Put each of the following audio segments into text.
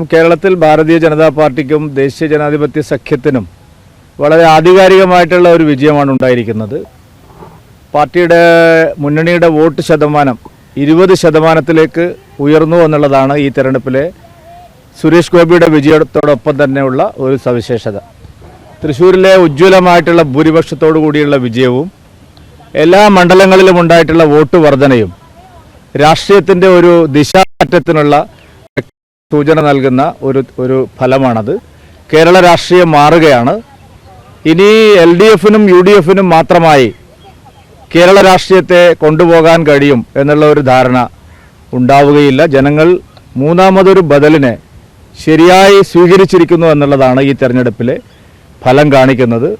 കേരളത്തിൽ ഭാരതീയ ജനതാ പാർട്ടിക്കും ദേശീയ ജനാധിപത്യ സഖ്യത്തിനും വളരെ ആധികാരികമായിട്ടുള്ള ഒരു വിജയമാണ് ഉണ്ടായിരിക്കുന്നത്. പാർട്ടിയുടെ മുന്നണിയുടെ വോട്ട് ശതമാനം 20% ഉയർന്നു എന്നുള്ളതാണ് ഈ തെരഞ്ഞെടുപ്പിലെ സുരേഷ് ഗോപിയുടെ വിജയത്തോടൊപ്പം തന്നെയുള്ള ഒരു സവിശേഷത. തൃശ്ശൂരിലെ ഉജ്ജ്വലമായിട്ടുള്ള ഭൂരിപക്ഷത്തോടു കൂടിയുള്ള വിജയവും എല്ലാ മണ്ഡലങ്ങളിലും ഉണ്ടായിട്ടുള്ള വോട്ട് വർധനയും രാഷ്ട്രീയത്തിൻ്റെ ഒരു ദിശാമാറ്റത്തിനുള്ള സൂചന നൽകുന്ന ഒരു ഫലമാണത്. കേരള രാഷ്ട്രീയം മാറുകയാണ്. ഇനി LDFനും UDFനും മാത്രമായി കേരള രാഷ്ട്രീയത്തെ കൊണ്ടുപോകാൻ കഴിയും എന്നുള്ള ഒരു ധാരണ ഉണ്ടാവുകയില്ല. ജനങ്ങൾ മൂന്നാമതൊരു ബദലിനെ ശരിയായി സ്വീകരിച്ചിരിക്കുന്നു എന്നുള്ളതാണ് ഈ തെരഞ്ഞെടുപ്പിലെ ഫലം കാണിക്കുന്നത്.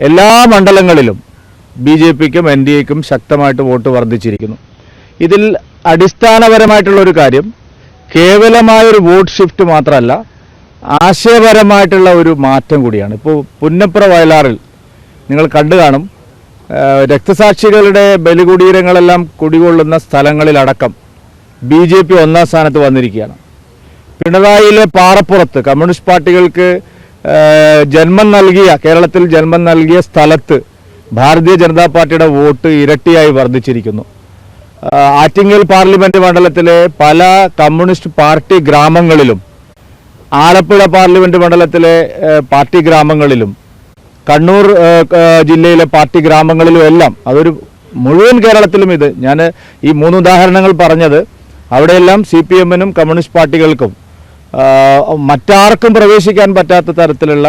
എല്ലാ മണ്ഡലങ്ങളിലും BJPക്കും NDAക്കും ശക്തമായിട്ട് വോട്ട് വർദ്ധിച്ചിരിക്കുന്നു. ഇതിൽ അടിസ്ഥാനപരമായിട്ടുള്ളൊരു കാര്യം കേവലമായൊരു വോട്ട് ഷിഫ്റ്റ് മാത്രമല്ല, ആശയപരമായിട്ടുള്ള ഒരു മാറ്റം കൂടിയാണ്. ഇപ്പോൾ പുന്നപ്ര വയലാറിൽ നിങ്ങൾ കണ്ടു കാണും, രക്തസാക്ഷികളുടെ ബലികുടീരങ്ങളെല്ലാം കുടികൊള്ളുന്ന സ്ഥലങ്ങളിലടക്കം BJP ഒന്നാം സ്ഥാനത്ത് വന്നിരിക്കുകയാണ്. പിണറായിയിലെ പാറപ്പുറത്ത് കമ്മ്യൂണിസ്റ്റ് പാർട്ടികൾക്ക് കേരളത്തിൽ ജന്മം നൽകിയ സ്ഥലത്ത് ഭാരതീയ ജനതാ പാർട്ടിയുടെ വോട്ട് ഇരട്ടിയായി വർദ്ധിച്ചിരിക്കുന്നു. ആറ്റിങ്ങൽ പാർലമെന്റ് മണ്ഡലത്തിലെ പല കമ്മ്യൂണിസ്റ്റ് പാർട്ടി ഗ്രാമങ്ങളിലും, ആലപ്പുഴ പാർലമെന്റ് മണ്ഡലത്തിലെ പാർട്ടി ഗ്രാമങ്ങളിലും, കണ്ണൂർ ജില്ലയിലെ പാർട്ടി ഗ്രാമങ്ങളിലും എല്ലാം, അതൊരു മുഴുവൻ കേരളത്തിലും ഞാൻ ഈ 3 ഉദാഹരണങ്ങൾ പറഞ്ഞത് അവിടെയെല്ലാം CPMനും കമ്മ്യൂണിസ്റ്റ് പാർട്ടികൾക്കും മറ്റാർക്കും പ്രവേശിക്കാൻ പറ്റാത്ത തരത്തിലുള്ള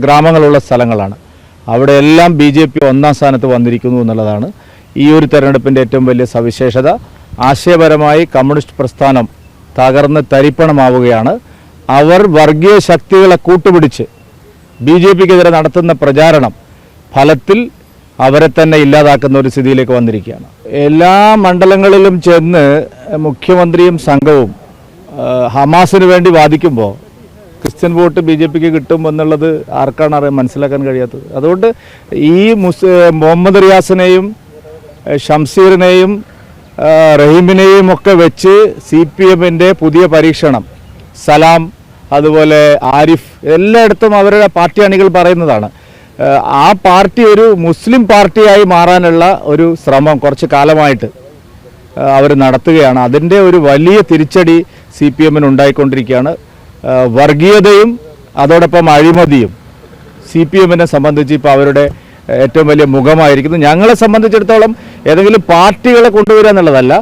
ഗ്രാമങ്ങളുള്ള സ്ഥലങ്ങളാണ്. അവിടെയെല്ലാം BJP ഒന്നാം സ്ഥാനത്ത് വന്നിരിക്കുന്നു എന്നുള്ളതാണ് ഈ ഒരു തെരഞ്ഞെടുപ്പിൻ്റെ ഏറ്റവും വലിയ സവിശേഷത. ആശയപരമായി കമ്മ്യൂണിസ്റ്റ് പ്രസ്ഥാനം തകർന്ന് തരിപ്പണമാവുകയാണ്. അവർ വർഗീയ ശക്തികളെ കൂട്ടുപിടിച്ച് BJPക്കെതിരെ നടത്തുന്ന പ്രചാരണം ഫലത്തിൽ അവരെ തന്നെ ഇല്ലാതാക്കുന്ന ഒരു സ്ഥിതിയിലേക്ക് വന്നിരിക്കുകയാണ്. എല്ലാ മണ്ഡലങ്ങളിലും ചെന്ന് മുഖ്യമന്ത്രിയും സംഘവും ഹമാസിന് വേണ്ടി വാദിക്കുമ്പോൾ ക്രിസ്ത്യൻ വോട്ട് BJPക്ക് കിട്ടും എന്നുള്ളത് ആർക്കാണ് മനസ്സിലാക്കാൻ കഴിയാത്തത്. അതുകൊണ്ട് ഈ മുഹമ്മദ് റിയാസിനെയും ഷംസീറിനെയും റഹീമിനെയും ഒക്കെ വെച്ച് CPMൻ്റെ പുതിയ പരീക്ഷണം, സലാം, അതുപോലെ ആരിഫ്, എല്ലായിടത്തും അവരുടെ പാർട്ടി അണികൾ പറയുന്നതാണ്. ആ പാർട്ടി ഒരു മുസ്ലിം പാർട്ടിയായി മാറാനുള്ള ഒരു ശ്രമം കുറച്ച് കാലമായിട്ട് അവർ നടത്തുകയാണ്. അതിൻ്റെ ഒരു വലിയ തിരിച്ചടി CPMന് ഉണ്ടായിക്കൊണ്ടിരിക്കുകയാണ്. വർഗീയതയും അതോടൊപ്പം അഴിമതിയും CPMനെ സംബന്ധിച്ച് ഇപ്പോൾ അവരുടെ ഏറ്റവും വലിയ മുഖമായിരിക്കുന്നു. ഞങ്ങളെ സംബന്ധിച്ചിടത്തോളം ഏതെങ്കിലും പാർട്ടികളെ കൊണ്ടുവരിക എന്നുള്ളതല്ല,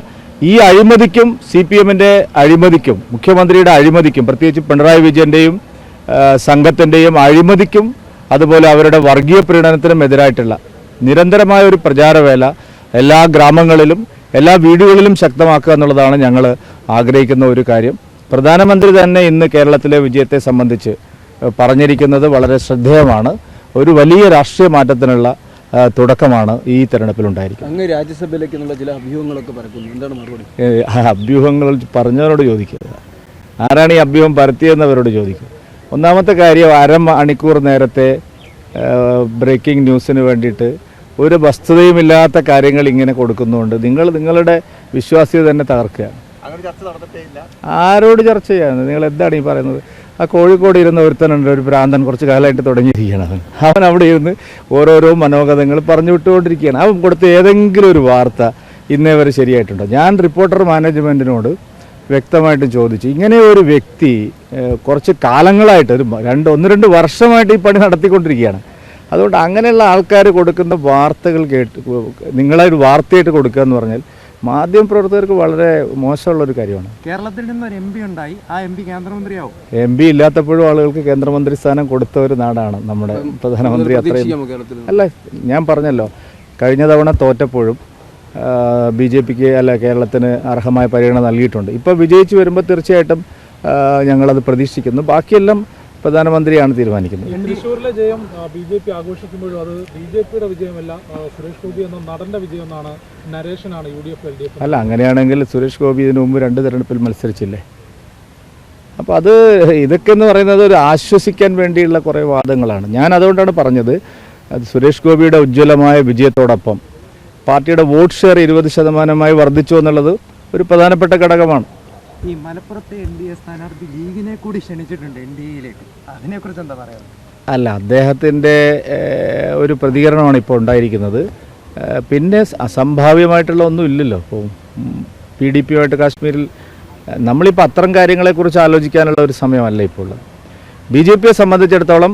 ഈ അഴിമതിക്കും CPMൻ്റെ അഴിമതിക്കും മുഖ്യമന്ത്രിയുടെ അഴിമതിക്കും പ്രത്യേകിച്ച് പിണറായി വിജയൻ്റെയും സംഘത്തിൻ്റെയും അഴിമതിക്കും അതുപോലെ അവരുടെ വർഗീയ പ്രീണനത്തിനും എതിരായിട്ടുള്ള നിരന്തരമായ ഒരു പ്രചാരവേല എല്ലാ ഗ്രാമങ്ങളിലും എല്ലാ വീടുകളിലും ശക്തമാക്കുക എന്നുള്ളതാണ് ഞങ്ങൾ ആഗ്രഹിക്കുന്ന ഒരു കാര്യം. പ്രധാനമന്ത്രി തന്നെ ഇന്ന് കേരളത്തിലെ വിജയത്തെ സംബന്ധിച്ച് പറഞ്ഞിരിക്കുന്നത് വളരെ ശ്രദ്ധേയമാണ്. ഒരു വലിയ രാഷ്ട്രീയ മാറ്റത്തിനുള്ള തുടക്കമാണ് ഈ തെരഞ്ഞെടുപ്പിൽ ഉണ്ടായിരിക്കുന്നത്. അങ്ങ് രാജ്യസഭയിലേക്കുള്ള ചില അഭ്യൂഹങ്ങളൊക്കെ പരക്കുന്നു, എന്താണ് മറുപടി? അഭ്യൂഹങ്ങൾ പറഞ്ഞവരോട് ചോദിക്കുക, ആരാണ് ഈ അഭ്യൂഹം പരത്തിയെന്നവരോട് ചോദിക്കുക. ഒന്നാമത്തെ കാര്യം, അരമണിക്കൂർ നേരത്തെ ബ്രേക്കിംഗ് ന്യൂസിന് വേണ്ടിയിട്ട് ഒരു വസ്തുതയുമില്ലാത്ത കാര്യങ്ങൾ ഇങ്ങനെ കൊടുക്കുന്നുണ്ട്. നിങ്ങളുടെ വിശ്വാസ്യത തന്നെ തകർക്കുകയാണ്. ആരോട് ചർച്ച ചെയ്യാന്ന്? നിങ്ങൾ എന്താണ് ഈ പറയുന്നത്? ആ കോഴിക്കോട് ഇരുന്ന ഒരുത്തനുണ്ട്, ഒരു ഭ്രാന്തൻ, കുറച്ച് കാലമായിട്ട് തുടങ്ങിയിരിക്കുകയാണ്. അവൻ അവിടെ ഇരുന്ന് ഓരോരോ മനോഗതങ്ങൾ പറഞ്ഞു വിട്ടുകൊണ്ടിരിക്കുകയാണ്. അവൻ കൊടുത്ത ഏതെങ്കിലും ഒരു വാർത്ത ഇന്നേ വരെ ശരിയായിട്ടുണ്ടോ? ഞാൻ റിപ്പോർട്ടർ മാനേജ്മെൻറ്റിനോട് വ്യക്തമായിട്ട് ചോദിച്ചു, ഇങ്ങനെ ഒരു വ്യക്തി കുറച്ച് കാലങ്ങളായിട്ട് ഒന്ന് രണ്ട് വർഷമായിട്ട് ഈ പണി നടത്തിക്കൊണ്ടിരിക്കുകയാണ്. അതുകൊണ്ട് അങ്ങനെയുള്ള ആൾക്കാർ കൊടുക്കുന്ന വാർത്തകൾ നിങ്ങളൊരു വാർത്തയായിട്ട് കൊടുക്കുക എന്ന് പറഞ്ഞാൽ മാധ്യമപ്രവർത്തകർക്ക് വളരെ മോശമുള്ളൊരു കാര്യമാണ്. കേരളത്തിൽ നിന്നൊരു MP ഉണ്ടായി, ആ MP കേന്ദ്രമന്ത്രിയാവും. MP ഇല്ലാത്തപ്പോഴും ആളുകൾക്ക് കേന്ദ്രമന്ത്രി സ്ഥാനം കൊടുത്ത ഒരു നാടാണ് നമ്മുടെ പ്രധാനമന്ത്രി. അത്രയും അല്ല, ഞാൻ പറഞ്ഞല്ലോ, കഴിഞ്ഞ തവണ തോറ്റപ്പോഴും BJPക്ക് കേരളത്തിന് അർഹമായ പരിഗണന നൽകിയിട്ടുണ്ട്. ഇപ്പോൾ വിജയിച്ച് വരുമ്പോൾ തീർച്ചയായിട്ടും ഞങ്ങളത് പ്രതീക്ഷിക്കുന്നു. ബാക്കിയെല്ലാം പ്രധാനമന്ത്രിയാണ് തീരുമാനിക്കുന്നത്. തൃശ്ശൂരിലെ ജയം BJP ആഘോഷിക്കുമ്പോഴും അത് BJPയുടെ വിജയമല്ല, സുരേഷ് ഗോപി എന്ന നടന്റെ വിജയം എന്നാണ് നരേഷനാണ് UDF LDF. അല്ല, അങ്ങനെയാണെങ്കിൽ സുരേഷ് ഗോപി ഇതിനു മുമ്പ് 2 തെരഞ്ഞെടുപ്പിൽ മത്സരിച്ചില്ലേ? അപ്പോൾ ഇതൊക്കെ എന്ന് പറയുന്നത് ഒരു ആശ്വസിക്കാൻ വേണ്ടിയുള്ള കുറേ വാദങ്ങളാണ്. ഞാൻ അതുകൊണ്ടാണ് പറഞ്ഞത്, അത് സുരേഷ് ഗോപിയുടെ ഉജ്ജ്വലമായ വിജയത്തോടൊപ്പം പാർട്ടിയുടെ വോട്ട് ഷെയർ 20% വർദ്ധിച്ചു എന്നുള്ളത് ഒരു പ്രധാനപ്പെട്ട ഘടകമാണ്. ഈ മലപ്പുറത്തെ NDA സ്ഥാനാർത്ഥി ലീഗിനെ കൂടി ക്ഷണിച്ചിട്ടുണ്ട് NDAയിലേക്ക്, അതിനെക്കുറിച്ച് എന്താ പറയുക? അല്ല, അദ്ദേഹത്തിൻ്റെ ഒരു പ്രതികരണമാണ് ഇപ്പോൾ ഉണ്ടായിരിക്കുന്നത്. പിന്നെ അസംഭാവ്യമായിട്ടുള്ള ഒന്നും ഇല്ലല്ലോ. ഇപ്പോൾ PDPയുമായിട്ട് കാശ്മീരിൽ നമ്മളിപ്പോൾ അത്തരം കാര്യങ്ങളെക്കുറിച്ച് ആലോചിക്കാനുള്ള ഒരു സമയമല്ല ഇപ്പോൾ ഉള്ളത്. BJPയെ സംബന്ധിച്ചിടത്തോളം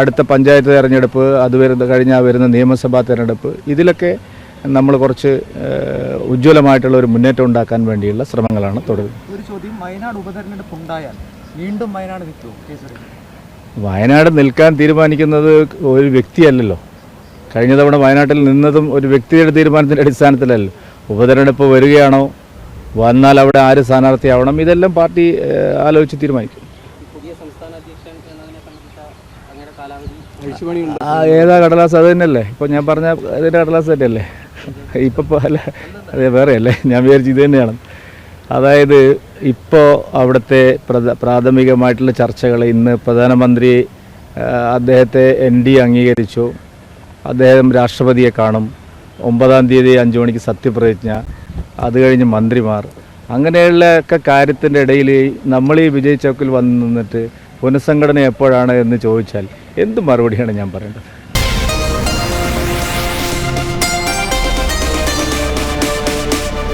അടുത്ത പഞ്ചായത്ത് തെരഞ്ഞെടുപ്പ്, അത് വരുന്ന നിയമസഭാ തെരഞ്ഞെടുപ്പ്, ഇതിലൊക്കെ നമ്മൾ കുറച്ച് ഉജ്ജ്വലമായിട്ടുള്ള ഒരു മുന്നേറ്റം ഉണ്ടാക്കാൻ വേണ്ടിയുള്ള ശ്രമങ്ങളാണ് തുടരുന്നത്. ഒരു ചോദ്യം, വയനാട് ഉപതെരഞ്ഞെടുപ്പ് ഉണ്ടായാൽ വീണ്ടും വയനാട് നിൽക്കുമോ കെ സുരേന്ദ്രൻ? വയനാട് നിൽക്കാൻ തീരുമാനിക്കുന്നത് ഒരു വ്യക്തിയല്ലല്ലോ. കഴിഞ്ഞ തവണ വയനാട്ടിൽ നിന്നതും ഒരു വ്യക്തിയുടെ തീരുമാനത്തിൻ്റെ അടിസ്ഥാനത്തിലല്ലോ. ഉപതെരഞ്ഞെടുപ്പ് വരികയാണോ, വന്നാൽ അവിടെ ആര് സ്ഥാനാർത്ഥിയാവണം, ഇതെല്ലാം പാർട്ടി ആലോചിച്ച് തീരുമാനിക്കും. ഏതാ കടലാസ്? അത് തന്നെയല്ലേ ഇപ്പോൾ ഞാൻ പറഞ്ഞ അതിൻ്റെ കടലാസ് തന്നെയല്ലേ ഇപ്പോൾ? അല്ല, അതെ, വേറെ അല്ലേ? ഞാൻ വിചാരിച്ചു ഇത് തന്നെയാണ്. അതായത് ഇപ്പോൾ അവിടുത്തെ പ്രാഥമികമായിട്ടുള്ള ചർച്ചകൾ, ഇന്ന് പ്രധാനമന്ത്രി അദ്ദേഹത്തെ NDA അംഗീകരിച്ചു, അദ്ദേഹം രാഷ്ട്രപതിയെ കാണും, 9-ാം തീയതി 5 മണിക്ക് സത്യപ്രതിജ്ഞ, അത് കഴിഞ്ഞ് മന്ത്രിമാർ, അങ്ങനെയുള്ള ഒക്കെ കാര്യത്തിൻ്റെ ഇടയിൽ നമ്മൾ ഈ വിജയ് ചൗക്കിൽ വന്ന് നിന്നിട്ട് പുനഃസംഘടന എപ്പോഴാണ് എന്ന് ചോദിച്ചാൽ എന്ത് മറുപടിയാണ് ഞാൻ പറയേണ്ടത്?